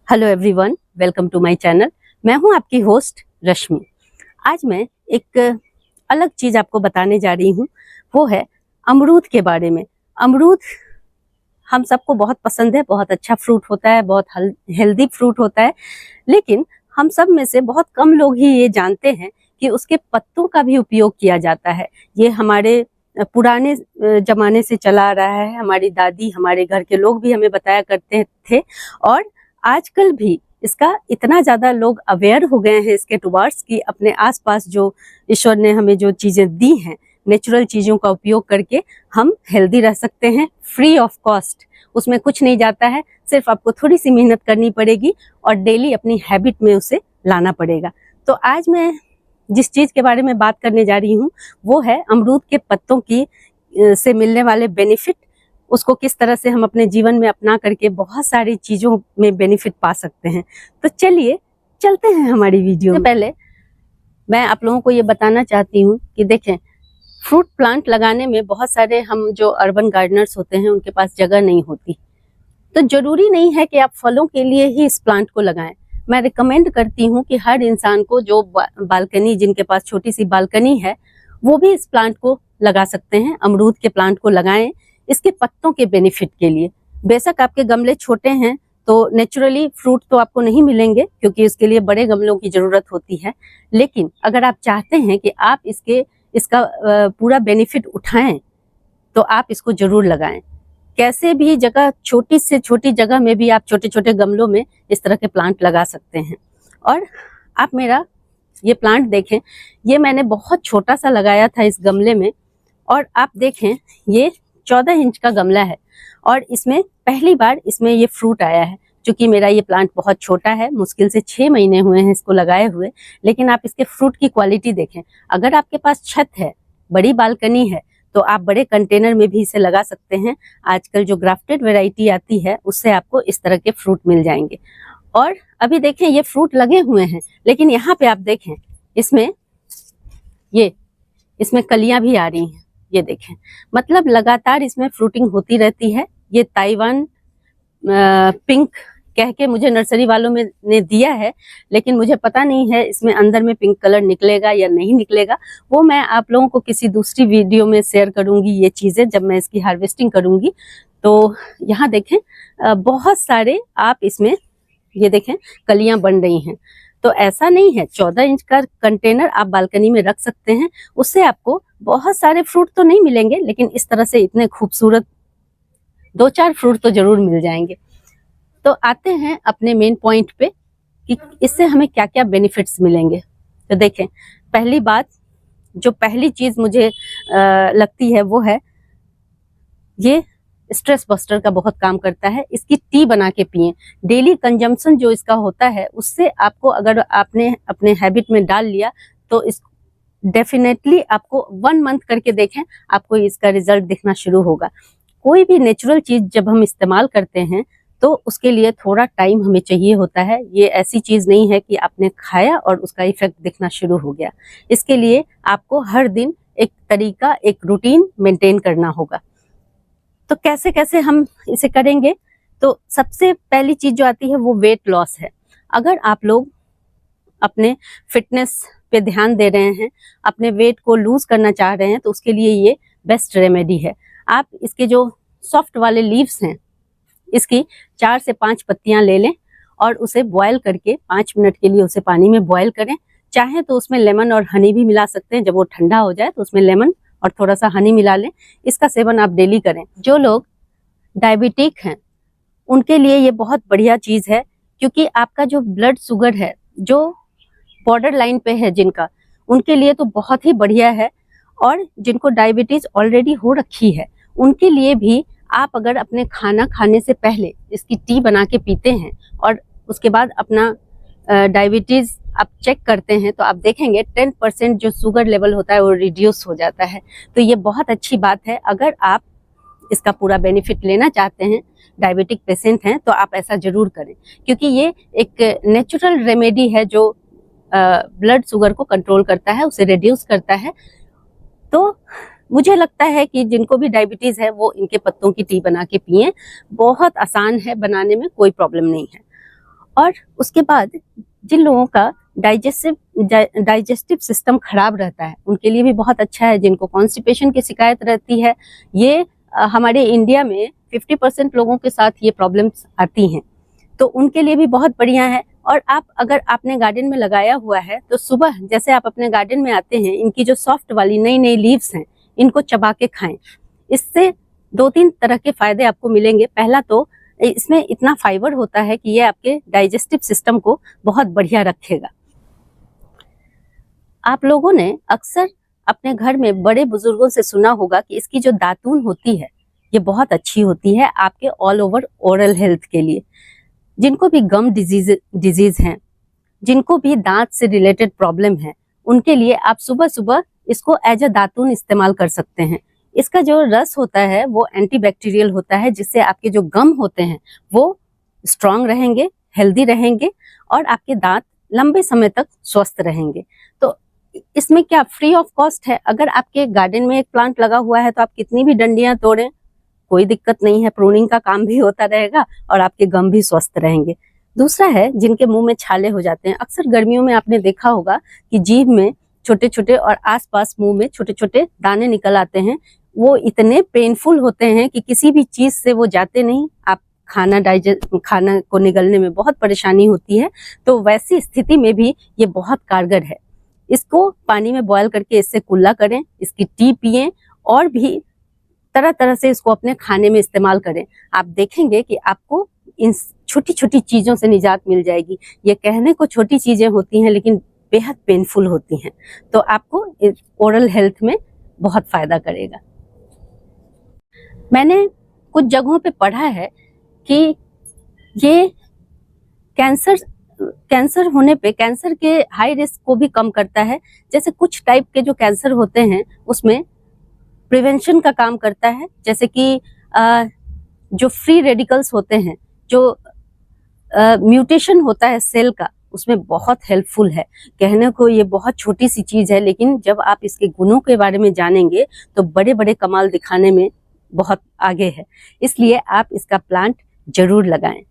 Hello everyone, welcome to my channel. मैं हूं आपकी होस्ट रश्मि। आज मैं एक अलग चीज आपको बताने जा रही हूं, वो है अमरूद के बारे में। अमरूद हम सबको बहुत पसंद है, बहुत अच्छा फ्रूट होता है, बहुत हेल्दी फ्रूट होता है, लेकिन हम सब में से बहुत कम लोग ही ये जानते हैं कि उसके पत्तों का भी उपयोग किया जाता है। ये हमारे पुराने जमाने से चला आ रहा है। हमारी दादी, हमारे घर के लोग भी हमें बताया करते थे, और आजकल भी इसका इतना ज्यादा लोग अवेयर हो गए हैं इसके टुवर्ड्स कि अपने आसपास जो ईश्वर ने हमें जो चीजें दी हैं, नेचुरल चीजों का उपयोग करके हम हेल्दी रह सकते हैं, फ्री ऑफ कॉस्ट। उसमें कुछ नहीं जाता है, सिर्फ आपको थोड़ी सी मेहनत करनी पड़ेगी और डेली अपनी हैबिट में उसे लाना पड़ेगा। तो आज मैं जिस चीज के बारे में बात करने जा रही हूँ वो है अमरूद के पत्तों की से मिलने वाले बेनिफिट। उसको किस तरह से हम अपने जीवन में अपना करके बहुत सारी चीजों में बेनिफिट पा सकते हैं। तो चलिए चलते हैं हमारी वीडियो में। पहले मैं आप लोगों को ये बताना चाहती हूँ कि देखें, फ्रूट प्लांट लगाने में बहुत सारे हम जो अर्बन गार्डनर्स होते हैं उनके पास जगह नहीं होती, तो जरूरी नहीं है कि आप फलों के लिए ही इस प्लांट को लगाएं। मैं रिकमेंड करती हूँ कि हर इंसान को जो बालकनी, जिनके पास छोटी सी बालकनी है, वो भी इस प्लांट को लगा सकते हैं। अमरूद के प्लांट को लगाएं इसके पत्तों के बेनिफिट के लिए। बेशक आपके गमले छोटे हैं तो नेचुरली फ्रूट तो आपको नहीं मिलेंगे, क्योंकि इसके लिए बड़े गमलों की जरूरत होती है, लेकिन अगर आप चाहते हैं कि आप इसका पूरा बेनिफिट उठाएं तो आप इसको जरूर लगाएं। कैसे भी जगह, छोटी से छोटी जगह में भी आप छोटे छोटे गमलों में इस तरह के प्लांट लगा सकते हैं। और आप मेरा ये प्लांट देखें, ये मैंने बहुत छोटा सा लगाया था इस गमले में, और आप देखें ये 14 इंच का गमला है और इसमें पहली बार इसमें ये फ्रूट आया है। क्योंकि मेरा ये प्लांट बहुत छोटा है, मुश्किल से 6 महीने हुए हैं इसको लगाए हुए, लेकिन आप इसके फ्रूट की क्वालिटी देखें। अगर आपके पास छत है, बड़ी बालकनी है, तो आप बड़े कंटेनर में भी इसे लगा सकते हैं। आजकल जो ग्राफ्टेड वैरायटी आती है उससे आपको इस तरह के फ्रूट मिल जाएंगे। और अभी देखें ये फ्रूट लगे हुए हैं, लेकिन यहाँ पे आप देखें इसमें कलियां भी आ रही हैं। ये देखें, मतलब लगातार इसमें फ्रूटिंग होती रहती है। ये ताइवान पिंक कह के मुझे नर्सरी वालों में ने दिया है, लेकिन मुझे पता नहीं है इसमें अंदर में पिंक कलर निकलेगा या नहीं निकलेगा। वो मैं आप लोगों को किसी दूसरी वीडियो में शेयर करूंगी ये चीजें, जब मैं इसकी हार्वेस्टिंग करूंगी। तो यहाँ देखें बहुत सारे आप इसमें ये देखें कलियां बन रही हैं। तो ऐसा नहीं है, 14 इंच का कंटेनर आप बालकनी में रख सकते हैं, उससे आपको बहुत सारे फ्रूट तो नहीं मिलेंगे, लेकिन इस तरह से इतने खूबसूरत 2-4 फ्रूट तो जरूर मिल जाएंगे। तो आते हैं अपने मेन पॉइंट पे कि इससे हमें क्या क्या बेनिफिट्स मिलेंगे। तो देखें, पहली बात, जो पहली चीज मुझे लगती है वो है ये स्ट्रेस बस्टर का बहुत काम करता है। इसकी टी बना के पिएं। डेली कंजम्पशन जो इसका होता है उससे आपको, अगर आपने अपने हैबिट में डाल लिया तो इस डेफिनेटली आपको 1 मंथ करके देखें, आपको इसका रिजल्ट दिखना शुरू होगा। कोई भी नेचुरल चीज जब हम इस्तेमाल करते हैं तो उसके लिए थोड़ा टाइम हमें चाहिए होता है। ये ऐसी चीज नहीं है कि आपने खाया और उसका इफेक्ट दिखना शुरू हो गया। इसके लिए आपको हर दिन एक तरीका, एक रूटीन मेंटेन करना होगा। तो कैसे कैसे हम इसे करेंगे? तो सबसे पहली चीज जो आती है वो वेट लॉस है। अगर आप लोग अपने फिटनेस पे ध्यान दे रहे हैं, अपने वेट को लूज करना चाह रहे हैं, तो उसके लिए ये बेस्ट रेमेडी है। आप इसके जो सॉफ्ट वाले लीव्स हैं, इसकी 4 से 5 पत्तियां ले लें और उसे बॉयल करके 5 मिनट के लिए उसे पानी में बॉयल करें। चाहे तो उसमें लेमन और हनी भी मिला सकते हैं। जब वो ठंडा हो जाए तो उसमें लेमन और थोड़ा सा हनी मिला लें। इसका सेवन आप डेली करें। जो लोग डायबिटिक हैं उनके लिए ये बहुत बढ़िया चीज है, क्योंकि आपका जो ब्लड शुगर है, जो बॉर्डर लाइन पे है जिनका, उनके लिए तो बहुत ही बढ़िया है। और जिनको डायबिटीज ऑलरेडी हो रखी है उनके लिए भी आप अगर अपने खाना खाने से पहले इसकी टी बना के पीते हैं और उसके बाद अपना डायबिटीज आप चेक करते हैं तो आप देखेंगे 10% जो शुगर लेवल होता है वो रिड्यूस हो जाता है। तो ये बहुत अच्छी बात है। अगर आप इसका पूरा बेनिफिट लेना चाहते हैं, डायबिटिक पेशेंट हैं, तो आप ऐसा जरूर करें, क्योंकि ये एक नेचुरल रेमेडी है जो ब्लड शुगर को कंट्रोल करता है, उसे रिड्यूस करता है। तो मुझे लगता है कि जिनको भी डायबिटीज है वो इनके पत्तों की टी बना के पिएं। बहुत आसान है बनाने में, कोई प्रॉब्लम नहीं है। और उसके बाद जिन लोगों का डाइजेस्टिव सिस्टम खराब रहता है उनके लिए भी बहुत अच्छा है। जिनको कॉन्स्टिपेशन की शिकायत रहती है, ये हमारे इंडिया में 50% लोगों के साथ ये प्रॉब्लम्स आती हैं, तो उनके लिए भी बहुत बढ़िया है। और आप अगर आपने गार्डन में लगाया हुआ है तो सुबह जैसे आप अपने गार्डन में आते हैं, इनकी जो सॉफ्ट वाली नई नई लीव्स हैं इनको चबा के खाएं। इससे 2-3 तरह के फायदे आपको मिलेंगे। पहला तो इसमें इतना फाइबर होता है कि ये आपके डाइजेस्टिव सिस्टम को बहुत बढ़िया रखेगा। आप लोगों ने अक्सर अपने घर में बड़े बुजुर्गों से सुना होगा कि इसकी जो दातून होती है ये बहुत अच्छी होती है आपके ऑल ओवर ओरल हेल्थ के लिए। जिनको भी गम डिजीज हैं, जिनको भी दांत से रिलेटेड प्रॉब्लम है, उनके लिए आप सुबह सुबह इसको एज अ दातून इस्तेमाल कर सकते हैं। इसका जो रस होता है वो एंटीबैक्टीरियल होता है, जिससे आपके जो गम होते हैं वो स्ट्रांग रहेंगे, हेल्दी रहेंगे और आपके दांत लंबे समय तक स्वस्थ रहेंगे। तो इसमें क्या फ्री ऑफ कॉस्ट है। अगर आपके गार्डन में एक प्लांट लगा हुआ है तो आप कितनी भी डंडियां तोड़ें, कोई दिक्कत नहीं है, प्रूनिंग का काम भी होता रहेगा और आपके गम भी स्वस्थ रहेंगे। दूसरा है जिनके मुंह में छाले हो जाते हैं। अक्सर गर्मियों में आपने देखा होगा कि जीभ में छोटे छोटे और आसपास मुंह में छोटे छोटे दाने निकल आते हैं। वो इतने पेनफुल होते हैं कि किसी भी चीज से वो जाते नहीं। आप खाना को निगलने में बहुत परेशानी होती है। तो वैसी स्थिति में भी ये बहुत कारगर है। इसको पानी में बॉयल करके इससे कुल्ला करें, इसकी टी पिएं और भी तरह तरह से इसको अपने खाने में इस्तेमाल करें। आप देखेंगे कि आपको इन छोटी छोटी चीजों से निजात मिल जाएगी। ये कहने को छोटी चीजें होती हैं लेकिन बेहद पेनफुल होती हैं। तो आपको ओरल हेल्थ में बहुत फायदा करेगा। मैंने कुछ जगहों पे पढ़ा है कि ये कैंसर होने पे कैंसर के हाई रिस्क को भी कम करता है। जैसे कुछ टाइप के जो कैंसर होते हैं उसमें प्रिवेंशन का काम करता है। जैसे कि जो फ्री रेडिकल्स होते हैं, जो म्यूटेशन होता है सेल का, उसमें बहुत हेल्पफुल है। कहने को ये बहुत छोटी सी चीज है लेकिन जब आप इसके गुणों के बारे में जानेंगे तो बड़े बड़े कमाल दिखाने में बहुत आगे है। इसलिए आप इसका प्लांट जरूर लगाएं,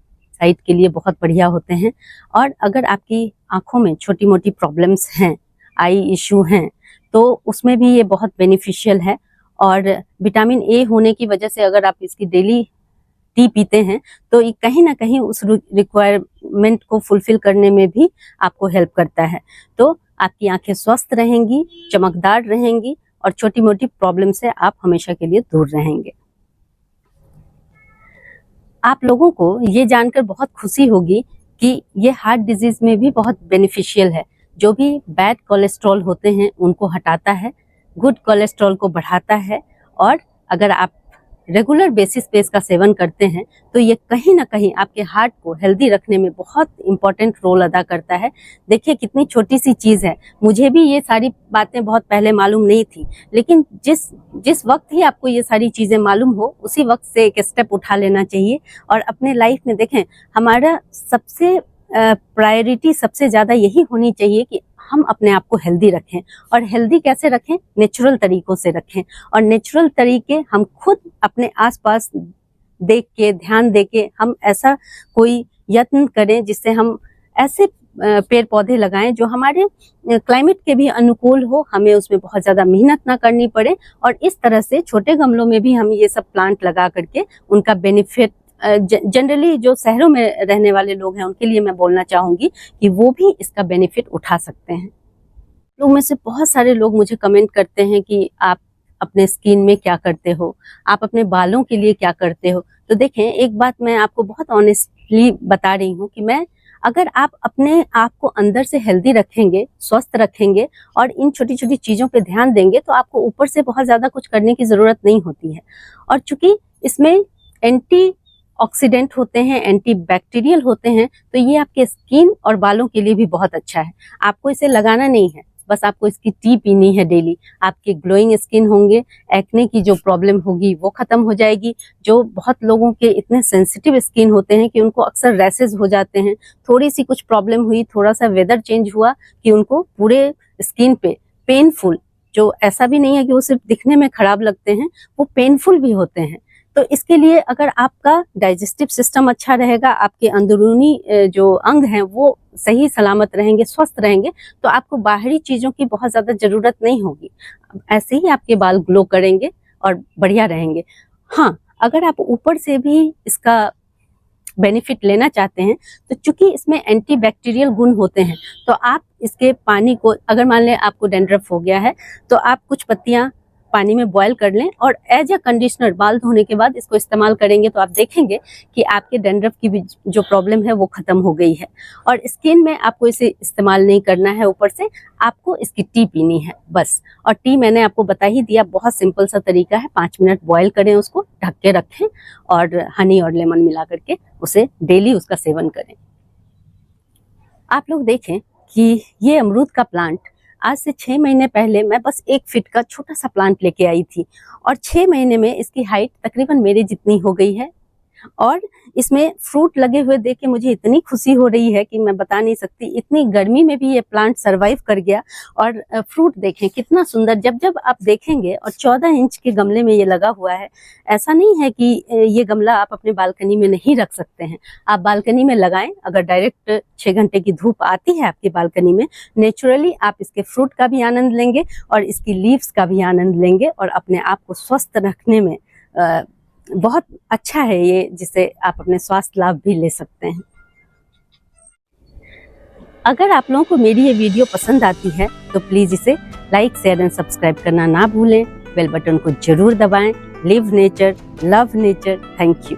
साइट के लिए बहुत बढ़िया होते हैं। और अगर आपकी आंखों में छोटी मोटी प्रॉब्लम्स हैं, आई इश्यू हैं, तो उसमें भी ये बहुत बेनिफिशियल है। और विटामिन ए होने की वजह से अगर आप इसकी डेली टी पीते हैं तो ये कहीं ना कहीं उस रिक्वायरमेंट को फुलफिल करने में भी आपको हेल्प करता है। तो आपकी आंखें स्वस्थ रहेंगी, चमकदार रहेंगी और छोटी मोटी प्रॉब्लम से आप हमेशा के लिए दूर रहेंगे। आप लोगों को ये जानकर बहुत खुशी होगी कि ये हार्ट डिजीज में भी बहुत बेनिफिशियल है। जो भी बैड कोलेस्ट्रॉल होते हैं उनको हटाता है, गुड कोलेस्ट्रॉल को बढ़ाता है। और अगर आप रेगुलर बेसिस पे इसका सेवन करते हैं तो ये कहीं ना कहीं आपके हार्ट को हेल्दी रखने में बहुत इंपॉर्टेंट रोल अदा करता है। देखिए कितनी छोटी सी चीज है। मुझे भी ये सारी बातें बहुत पहले मालूम नहीं थी, लेकिन जिस वक्त ही आपको ये सारी चीजें मालूम हो उसी वक्त से एक स्टेप उठा लेना चाहिए। और अपने लाइफ में देखें, हमारा सबसे प्रायोरिटी सबसे ज्यादा यही होनी चाहिए कि हम अपने आप को हेल्दी रखें। और हेल्दी कैसे रखें? नेचुरल तरीकों से रखें। और नेचुरल तरीके हम खुद अपने आसपास देख के, ध्यान दे के हम ऐसा कोई यत्न करें जिससे हम ऐसे पेड़ पौधे लगाएं जो हमारे क्लाइमेट के भी अनुकूल हो, हमें उसमें बहुत ज्यादा मेहनत ना करनी पड़े। और इस तरह से छोटे गमलों में भी हम ये सब प्लांट लगा करके उनका बेनिफिट, जनरली जो शहरों में रहने वाले लोग हैं उनके लिए मैं बोलना चाहूंगी कि वो भी इसका बेनिफिट उठा सकते हैं। लोग में से बहुत सारे लोग मुझे कमेंट करते हैं कि आप अपने स्किन में क्या करते हो, आप अपने बालों के लिए क्या करते हो। तो देखें, एक बात मैं आपको बहुत ऑनेस्टली बता रही हूँ कि मैं अगर आप अपने आप को अंदर से हेल्दी रखेंगे, स्वस्थ रखेंगे और इन छोटी छोटी चीज़ों पे ध्यान देंगे तो आपको ऊपर से बहुत ज़्यादा कुछ करने की ज़रूरत नहीं होती है। और चूंकि इसमें एंटी ऑक्सीडेंट होते हैं, एंटी बैक्टीरियल होते हैं, तो ये आपके स्किन और बालों के लिए भी बहुत अच्छा है। आपको इसे लगाना नहीं है, बस आपको इसकी टी पीनी है डेली। आपके ग्लोइंग स्किन होंगे, एक्ने की जो प्रॉब्लम होगी वो खत्म हो जाएगी। जो बहुत लोगों के इतने सेंसिटिव स्किन होते हैं कि उनको अक्सर रैसेस हो जाते हैं, थोड़ी सी कुछ प्रॉब्लम हुई, थोड़ा सा वेदर चेंज हुआ कि उनको पूरे स्किन पे पेनफुल, जो ऐसा भी नहीं है कि वो सिर्फ दिखने में खराब लगते हैं, वो पेनफुल भी होते हैं। तो इसके लिए अगर आपका डाइजेस्टिव सिस्टम अच्छा रहेगा, आपके अंदरूनी जो अंग हैं वो सही सलामत रहेंगे, स्वस्थ रहेंगे, तो आपको बाहरी चीज़ों की बहुत ज़्यादा ज़रूरत नहीं होगी। ऐसे ही आपके बाल ग्लो करेंगे और बढ़िया रहेंगे। हाँ, अगर आप ऊपर से भी इसका बेनिफिट लेना चाहते हैं तो चूंकि इसमें एंटीबैक्टीरियल गुण होते हैं, तो आप इसके पानी को, अगर मान लें आपको डैंड्रफ हो गया है तो आप कुछ पत्तियां पानी में बॉयल कर लें और एज अ कंडीशनर बाल धोने के बाद इसको इस्तेमाल करेंगे तो आप देखेंगे कि आपके डैंड्रफ की भी जो प्रॉब्लम है वो खत्म हो गई है। और स्किन में आपको इसे इस्तेमाल नहीं करना है, ऊपर से आपको इसकी टी पीनी है बस। और टी मैंने आपको बता ही दिया, बहुत सिंपल सा तरीका है। 5 मिनट बॉयल करें, उसको ढक के रखें और हनी और लेमन मिला करके उसे डेली उसका सेवन करें। आप लोग देखें कि ये अमरूद का प्लांट आज से 6 महीने पहले मैं बस 1 फीट का छोटा सा प्लांट लेके आई थी और 6 महीने में इसकी हाइट तकरीबन मेरे जितनी हो गई है। और इसमें फ्रूट लगे हुए देख के मुझे इतनी खुशी हो रही है कि मैं बता नहीं सकती। इतनी गर्मी में भी ये प्लांट सरवाइव कर गया और फ्रूट देखें कितना सुंदर, जब जब आप देखेंगे। और 14 इंच के गमले में ये लगा हुआ है। ऐसा नहीं है कि ये गमला आप अपने बालकनी में नहीं रख सकते हैं, आप बालकनी में लगाएं। अगर डायरेक्ट 6 घंटे की धूप आती है आपकी बालकनी में, नेचुरली आप इसके फ्रूट का भी आनंद लेंगे और इसकी लीव्स का भी आनंद लेंगे और अपने आप को स्वस्थ रखने में बहुत अच्छा है ये, जिससे आप अपने स्वास्थ्य लाभ भी ले सकते हैं। अगर आप लोगों को मेरी ये वीडियो पसंद आती है तो प्लीज़ इसे लाइक, शेयर एंड सब्सक्राइब करना ना भूलें। बेल बटन को जरूर दबाएं। Live nature, love nature. Thank you.